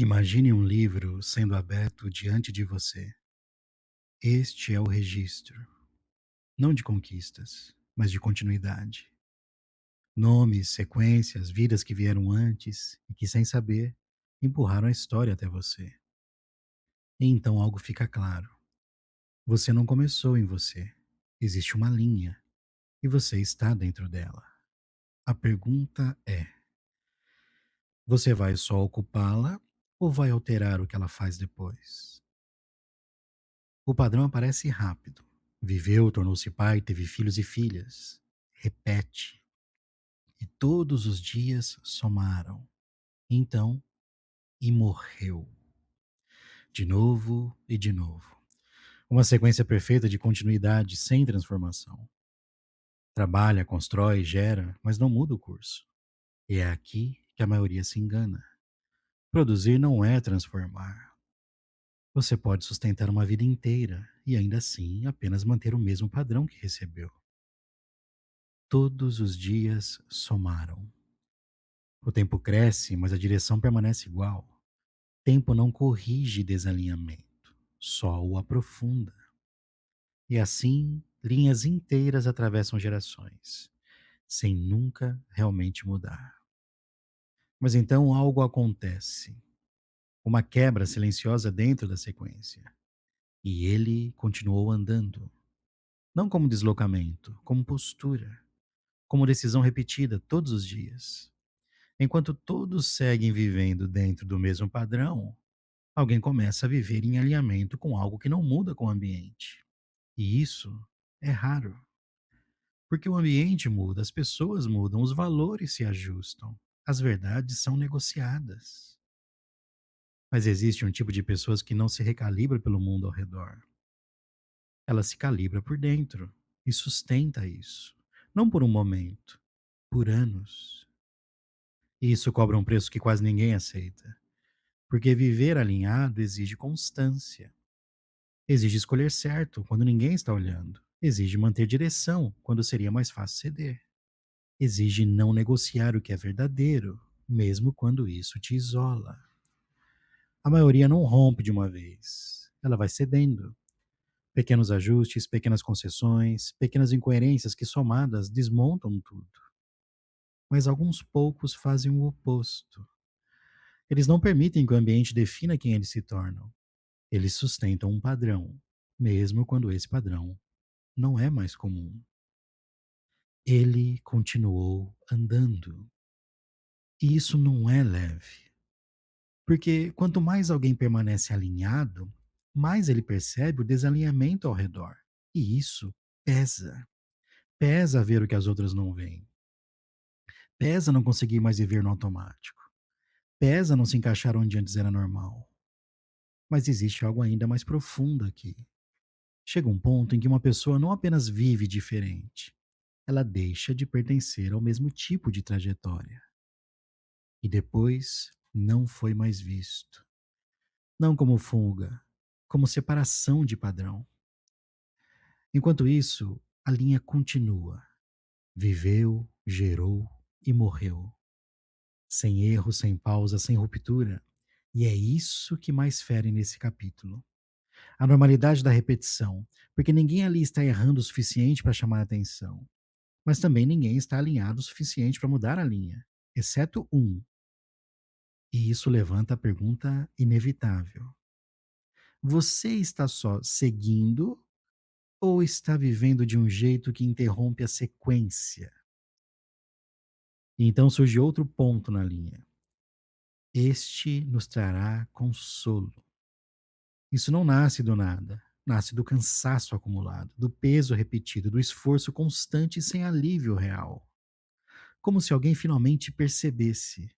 Imagine um livro sendo aberto diante de você. Este é o registro, não de conquistas, mas de continuidade. Nomes, sequências, vidas que vieram antes e que, sem saber, empurraram a história até você. E então algo fica claro. Você não começou em você. Existe uma linha e você está dentro dela. A pergunta é: você vai só ocupá-la ou vai alterar o que ela faz depois? O padrão aparece rápido. Viveu, tornou-se pai, teve filhos e filhas. Repete. E todos os dias somaram. Então, e morreu. De novo e de novo. Uma sequência perfeita de continuidade sem transformação. Trabalha, constrói, gera, mas não muda o curso. E é aqui que a maioria se engana. Produzir não é transformar. Você pode sustentar uma vida inteira e ainda assim apenas manter o mesmo padrão que recebeu. Todos os dias somaram. O tempo cresce, mas a direção permanece igual. Tempo não corrige desalinhamento, só o aprofunda. E assim, linhas inteiras atravessam gerações, sem nunca realmente mudar. Mas então algo acontece, uma quebra silenciosa dentro da sequência. E ele continuou andando, não como deslocamento, como postura, como decisão repetida todos os dias. Enquanto todos seguem vivendo dentro do mesmo padrão, alguém começa a viver em alinhamento com algo que não muda com o ambiente. E isso é raro, porque o ambiente muda, as pessoas mudam, os valores se ajustam, as verdades são negociadas. Mas existe um tipo de pessoas que não se recalibra pelo mundo ao redor. Ela se calibra por dentro e sustenta isso. Não por um momento, por anos. E isso cobra um preço que quase ninguém aceita. Porque viver alinhado exige constância. Exige escolher certo quando ninguém está olhando. Exige manter direção quando seria mais fácil ceder. Exige não negociar o que é verdadeiro, mesmo quando isso te isola. A maioria não rompe de uma vez. Ela vai cedendo. Pequenos ajustes, pequenas concessões, pequenas incoerências que somadas desmontam tudo. Mas alguns poucos fazem o oposto. Eles não permitem que o ambiente defina quem eles se tornam. Eles sustentam um padrão, mesmo quando esse padrão não é mais comum. Ele continuou andando. E isso não é leve, porque quanto mais alguém permanece alinhado, mais ele percebe o desalinhamento ao redor. E isso pesa. Pesa ver o que as outras não veem. Pesa não conseguir mais viver no automático. Pesa não se encaixar onde antes era normal. Mas existe algo ainda mais profundo aqui. Chega um ponto em que uma pessoa não apenas vive diferente, ela deixa de pertencer ao mesmo tipo de trajetória. E depois não foi mais visto. Não como fuga, como separação de padrão. Enquanto isso, a linha continua. Viveu, gerou e morreu. Sem erro, sem pausa, sem ruptura. E é isso que mais fere nesse capítulo. A normalidade da repetição, porque ninguém ali está errando o suficiente para chamar a atenção. Mas também ninguém está alinhado o suficiente para mudar a linha, exceto um. E isso levanta a pergunta inevitável: você está só seguindo ou está vivendo de um jeito que interrompe a sequência? E então surge outro ponto na linha. Este nos trará consolo. Isso não nasce do nada, nasce do cansaço acumulado, do peso repetido, do esforço constante sem alívio real. Como se alguém finalmente percebesse.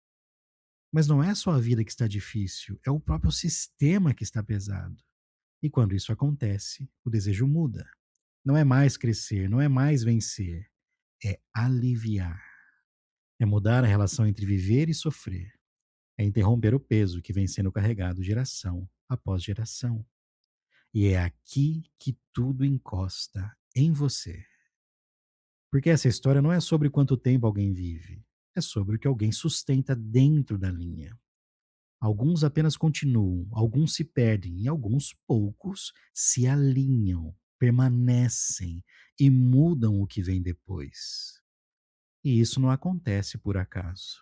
Mas não é só a vida que está difícil, é o próprio sistema que está pesado. E quando isso acontece, o desejo muda. Não é mais crescer, não é mais vencer, é aliviar. É mudar a relação entre viver e sofrer. É interromper o peso que vem sendo carregado geração após geração. E é aqui que tudo encosta em você. Porque essa história não é sobre quanto tempo alguém vive, é sobre o que alguém sustenta dentro da linha. Alguns apenas continuam, alguns se perdem e alguns poucos se alinham, permanecem e mudam o que vem depois. E isso não acontece por acaso.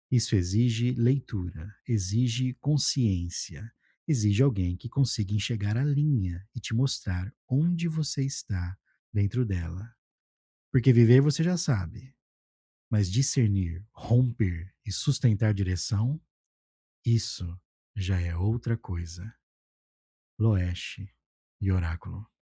Isso exige leitura, exige consciência, exige alguém que consiga enxergar a linha e te mostrar onde você está dentro dela. Porque viver você já sabe, mas discernir, romper e sustentar direção, isso já é outra coisa. Loeche e Oráculo.